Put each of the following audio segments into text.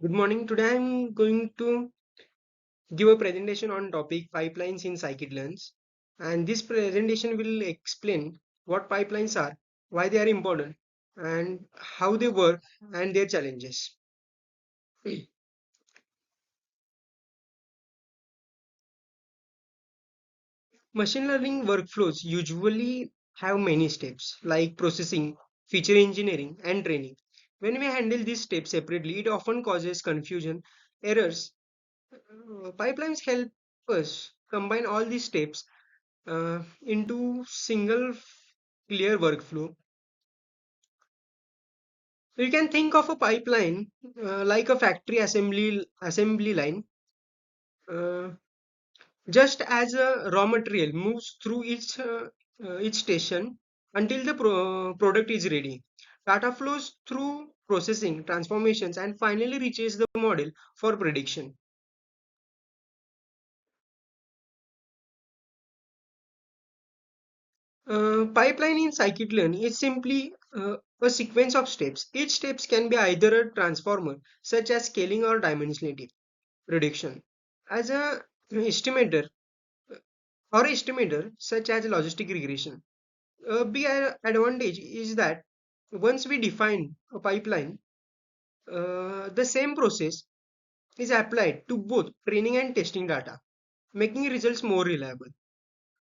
Good morning. Today I'm going to give a presentation on topic pipelines in Scikit-learn. And this presentation will explain what pipelines are, why they are important, and how they work and their challenges. Machine learning workflows usually have many steps like processing, feature engineering, and training. When we handle these steps separately, it often causes confusion, errors. Pipelines help us combine all these steps into single clear workflow. You can think of a pipeline like a factory assembly line. Uh, just as a raw material moves through each station until the product is ready. Data flows through processing, transformations, and finally reaches the model for prediction. Pipeline in scikit-learn is simply a sequence of steps. Each steps can be either a transformer, such as scaling or dimensionality reduction, as a estimator estimator, such as logistic regression. A big advantage is that once we define a pipeline, the same process is applied to both training and testing data, making results more reliable.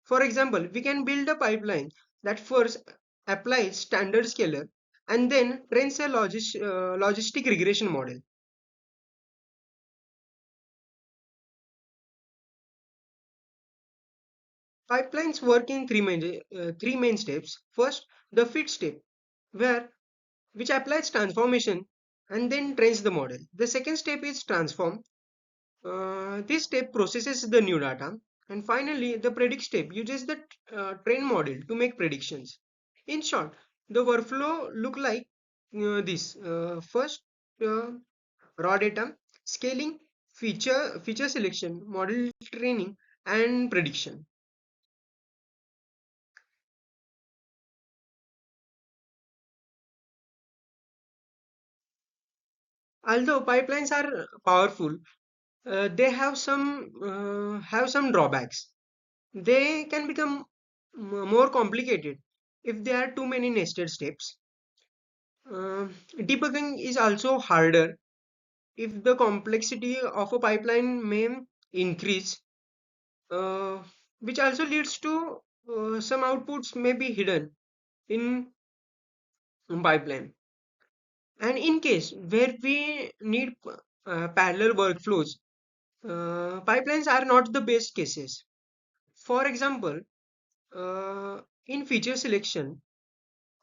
For example, we can build a pipeline that first applies standard scalar and then trains a logistic regression model. Pipelines work in three main steps. First, the fit step, where which applies transformation and then trains the model. The second step is transform. This step processes the new data. And finally, the predict step uses the train model to make predictions. In short, the workflow look like this. First, uh, raw data, scaling, feature selection, model training, and prediction. Although pipelines are powerful, they have some drawbacks. They can become more complicated if there are too many nested steps. Uh, Debugging is also harder if the complexity of a pipeline may increase, uh, which also leads to some outputs may be hidden in pipeline. And in case where we need parallel workflows, pipelines are not the best cases. For example, in feature selection,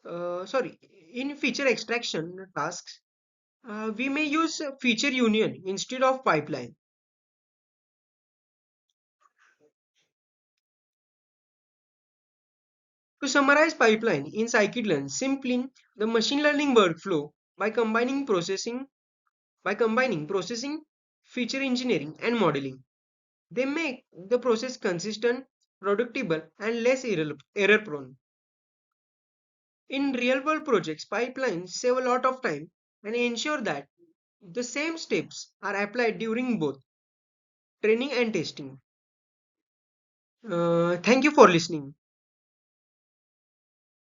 sorry, in feature extraction tasks, we may use feature union instead of pipeline. To summarize pipeline in scikit-learn, simply the machine learning workflow by combining processing, feature engineering, and modeling. They make the process consistent, predictable, and less error prone. In real world projects, pipelines save a lot of time and ensure that the same steps are applied during both training and testing. Thank you for listening.